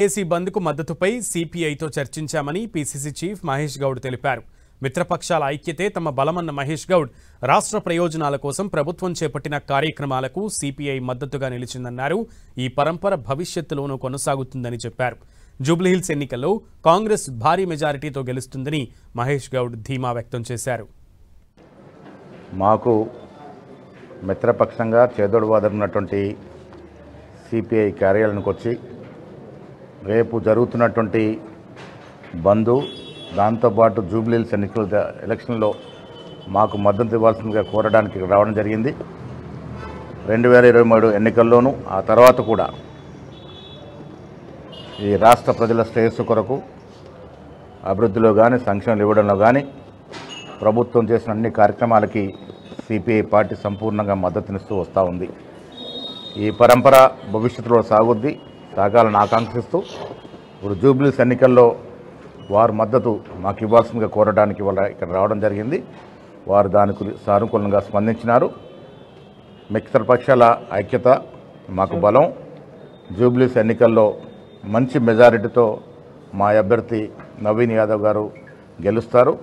AC బంద్కు మద్దతుపై సిపిఐతో చర్చించామని పిసిసి చీఫ్ మహేష్ గౌడ్ తెలిపారు. మిత్రపక్షాల ఐక్యతే తమ బలమన్న మహేష్ గౌడ్ రాష్ట్ర ప్రయోజనాల కోసం ప్రభుత్వం చేపట్టిన కార్యక్రమాలకు సిపిఐ మద్దతుగా నిలిచిందన్నారు. ఈ పరంపర భవిష్యత్తులోనూ కొనసాగుతుందని చెప్పారు. జూబ్లీహిల్స్ ఎన్నికల్లో కాంగ్రెస్ భారీ మెజారిటీతో గెలుస్తుందని మహేష్ గౌడ్ ధీమా వ్యక్తం చేశారు. మాకు మిత్రపక్షంగా చేదోడు వాదనున్నటువంటి సిపిఐ కార్యాలయానికి వచ్చి రేపు జరుగుతున్నటువంటి బంద్ దాంతోపాటు జూబ్లీహిల్స్ ఎలక్షన్లో మాకు మద్దతు ఇవ్వాల్సిందిగా కోరడానికి ఇక్కడ రావడం జరిగింది. 2023 ఎన్నికల్లోనూ ఆ తర్వాత కూడా ఈ రాష్ట్ర ప్రజల శ్రేయస్సు కొరకు అభివృద్ధిలో కానీ సంక్షేమాలు ఇవ్వడంలో కానీ ప్రభుత్వం చేసిన అన్ని కార్యక్రమాలకి సిపిఐ పార్టీ సంపూర్ణంగా మద్దతునిస్తూ వస్తూ ఉంది. ఈ పరంపర భవిష్యత్తులో సాగాలని ఆకాంక్షిస్తూ ఇప్పుడు జూబ్లీహిల్స్ ఎన్నికల్లో వారి మద్దతు మాకు ఇవ్వాల్సిందిగా కోరడానికి వాళ్ళ ఇక్కడ రావడం జరిగింది. వారు దానికి సానుకూలంగా స్పందించినారు. మిత్రపక్షాల ఐక్యత మాకు బలం. జూబ్లీహిల్స్ ఎన్నికల్లో మంచి మెజారిటీతో మా అభ్యర్థి నవీన్ యాదవ్ గారు గెలుస్తారు.